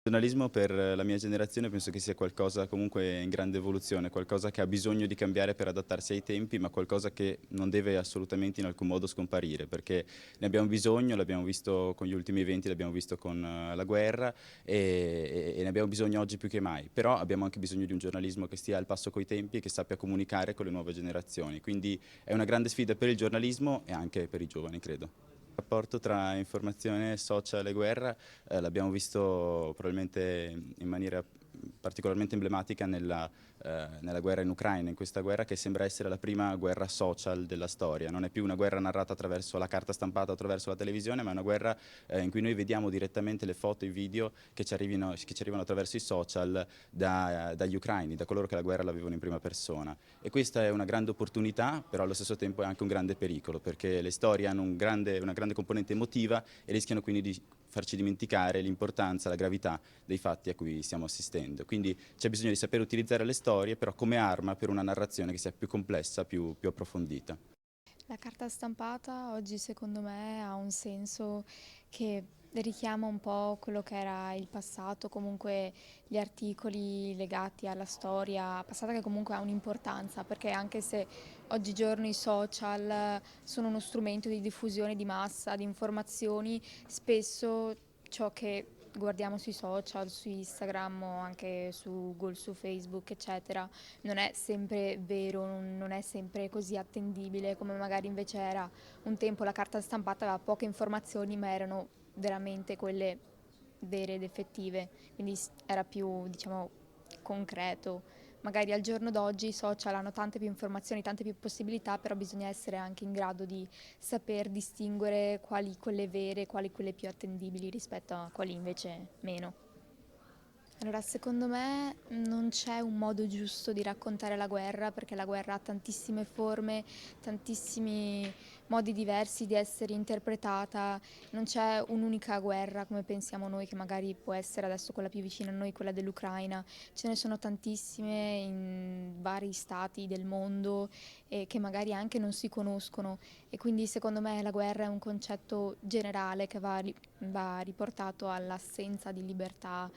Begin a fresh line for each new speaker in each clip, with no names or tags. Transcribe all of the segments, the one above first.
Il giornalismo per la mia generazione penso che sia qualcosa comunque in grande evoluzione, qualcosa che ha bisogno di cambiare per adattarsi ai tempi, ma qualcosa che non deve assolutamente in alcun modo scomparire, perché ne abbiamo bisogno, l'abbiamo visto con gli ultimi eventi, l'abbiamo visto con la guerra e ne abbiamo bisogno oggi più che mai, però abbiamo anche bisogno di un giornalismo che stia al passo coi tempi e che sappia comunicare con le nuove generazioni, quindi è una grande sfida per il giornalismo e anche per i giovani, credo. Il rapporto tra informazione, social e guerra l'abbiamo visto probabilmente in maniera particolarmente emblematica nella guerra in Ucraina, in questa guerra che sembra essere la prima guerra social della storia. Non è più una guerra narrata attraverso la carta stampata, attraverso la televisione, ma è una guerra in cui noi vediamo direttamente le foto e i video che ci arrivano attraverso i social dagli ucraini, da coloro che la guerra la vivono in prima persona. E questa è una grande opportunità, però allo stesso tempo è anche un grande pericolo, perché le storie hanno una grande componente emotiva e rischiano quindi di farci dimenticare l'importanza, la gravità dei fatti a cui stiamo assistendo. Quindi c'è bisogno di saper utilizzare le storie, però come arma per una narrazione che sia più complessa, più approfondita.
La carta stampata oggi secondo me ha un senso che richiama un po' quello che era il passato, comunque gli articoli legati alla storia passata che comunque ha un'importanza, perché anche se oggigiorno i social sono uno strumento di diffusione di massa, di informazioni, spesso ciò che guardiamo sui social, su Instagram o anche su Google, su Facebook, eccetera, non è sempre vero, non è sempre così attendibile come magari invece era un tempo. La carta stampata aveva poche informazioni ma erano veramente quelle vere ed effettive, quindi era più, diciamo, concreto. Magari al giorno d'oggi i social hanno tante più informazioni, tante più possibilità, però bisogna essere anche in grado di saper distinguere quali quelle vere, quali quelle più attendibili rispetto a quali invece meno. Allora, secondo me non c'è un modo giusto di raccontare la guerra, perché la guerra ha tantissime forme, tantissimi modi diversi di essere interpretata, non c'è un'unica guerra come pensiamo noi, che magari può essere adesso quella più vicina a noi, quella dell'Ucraina, ce ne sono tantissime in vari stati del mondo e che magari anche non si conoscono e quindi secondo me la guerra è un concetto generale che va riportato all'assenza di libertà,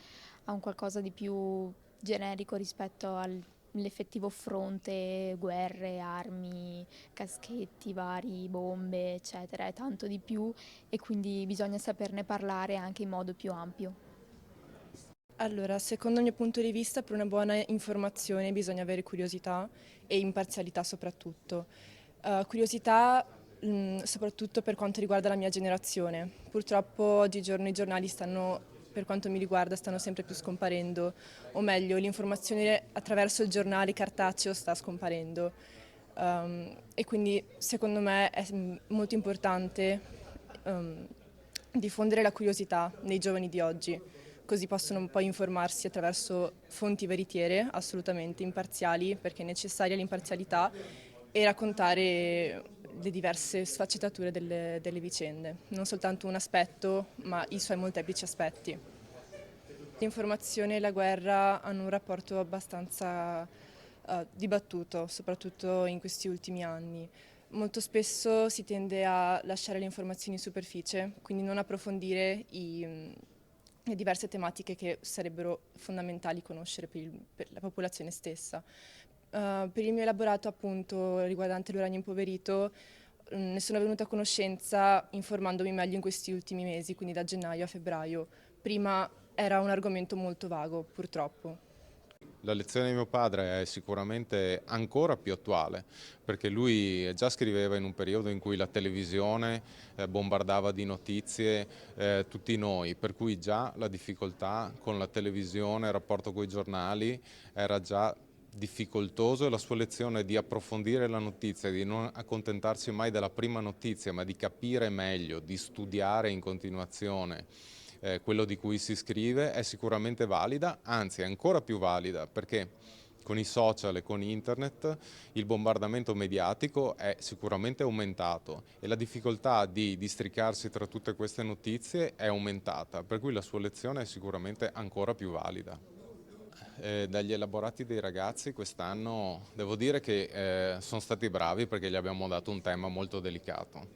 a un qualcosa di più generico rispetto all'effettivo fronte, guerre, armi, caschetti vari, bombe, eccetera, è tanto di più e quindi bisogna saperne parlare anche in modo più ampio.
Allora, secondo il mio punto di vista, per una buona informazione bisogna avere curiosità e imparzialità soprattutto. Curiosità, soprattutto per quanto riguarda la mia generazione. Purtroppo oggigiorno i giornali stanno, per quanto mi riguarda, stanno sempre più scomparendo, o meglio, l'informazione attraverso il giornale cartaceo sta scomparendo. E quindi secondo me è molto importante diffondere la curiosità nei giovani di oggi, così possono poi informarsi attraverso fonti veritiere, assolutamente imparziali, perché è necessaria l'imparzialità, e raccontare le diverse sfaccettature delle vicende, non soltanto un aspetto, ma i suoi molteplici aspetti. L'informazione e la guerra hanno un rapporto abbastanza dibattuto, soprattutto in questi ultimi anni. Molto spesso si tende a lasciare le informazioni in superficie, quindi non approfondire le diverse tematiche che sarebbero fondamentali conoscere per la popolazione stessa. Per il mio elaborato, appunto, riguardante l'uranio impoverito, ne sono venuta a conoscenza informandomi meglio in questi ultimi mesi, quindi da gennaio a febbraio. Prima era un argomento molto vago, purtroppo.
La lezione di mio padre è sicuramente ancora più attuale, perché lui già scriveva in un periodo in cui la televisione bombardava di notizie tutti noi, per cui già la difficoltà con la televisione, il rapporto con i giornali era già difficoltoso, e la sua lezione di approfondire la notizia, di non accontentarsi mai della prima notizia, ma di capire meglio, di studiare in continuazione quello di cui si scrive, è sicuramente valida, anzi è ancora più valida, perché con i social e con internet il bombardamento mediatico è sicuramente aumentato e la difficoltà di districarsi tra tutte queste notizie è aumentata, per cui la sua lezione è sicuramente ancora più valida. Dagli elaborati dei ragazzi quest'anno devo dire che sono stati bravi, perché gli abbiamo dato un tema molto delicato.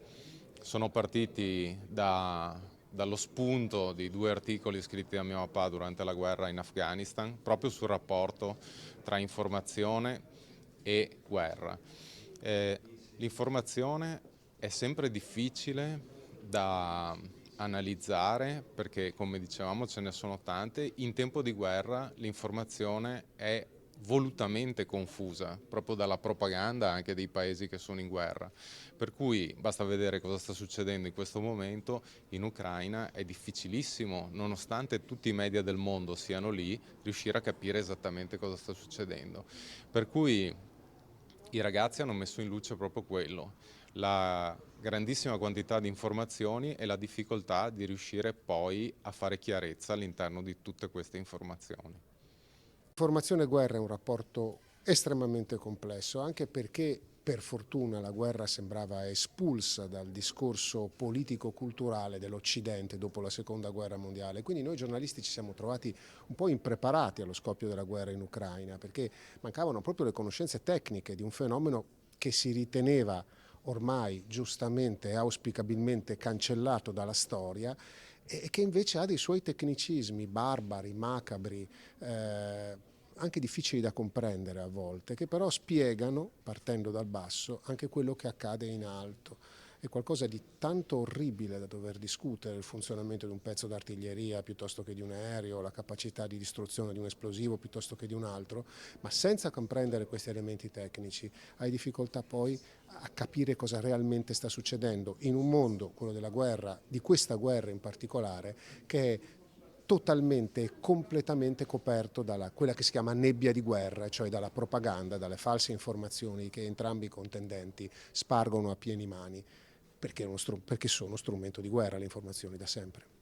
Sono partiti dallo spunto di 2 articoli scritti da mio papà durante la guerra in Afghanistan, proprio sul rapporto tra informazione e guerra. L'informazione è sempre difficile da analizzare perché, come dicevamo, ce ne sono tante. In tempo di guerra l'informazione è volutamente confusa, proprio dalla propaganda anche dei paesi che sono in guerra. Per cui basta vedere cosa sta succedendo in questo momento in Ucraina, è difficilissimo, nonostante tutti i media del mondo siano lì, riuscire a capire esattamente cosa sta succedendo. Per cui i ragazzi hanno messo in luce proprio quello, la grandissima quantità di informazioni e la difficoltà di riuscire poi a fare chiarezza all'interno di tutte queste informazioni.
Informazione e guerra è un rapporto estremamente complesso, anche perché per fortuna la guerra sembrava espulsa dal discorso politico-culturale dell'Occidente dopo la Seconda Guerra Mondiale. Quindi noi giornalisti ci siamo trovati un po' impreparati allo scoppio della guerra in Ucraina, perché mancavano proprio le conoscenze tecniche di un fenomeno che si riteneva ormai giustamente e auspicabilmente cancellato dalla storia e che invece ha dei suoi tecnicismi barbari, macabri, anche difficili da comprendere a volte, che però spiegano, partendo dal basso, anche quello che accade in alto. È qualcosa di tanto orribile da dover discutere, il funzionamento di un pezzo d'artiglieria piuttosto che di un aereo, la capacità di distruzione di un esplosivo piuttosto che di un altro, ma senza comprendere questi elementi tecnici hai difficoltà poi a capire cosa realmente sta succedendo in un mondo, quello della guerra, di questa guerra in particolare, che è totalmente e completamente coperto dalla quella che si chiama nebbia di guerra, cioè dalla propaganda, dalle false informazioni che entrambi i contendenti spargono a pieni mani, perché sono strumento di guerra le informazioni da sempre.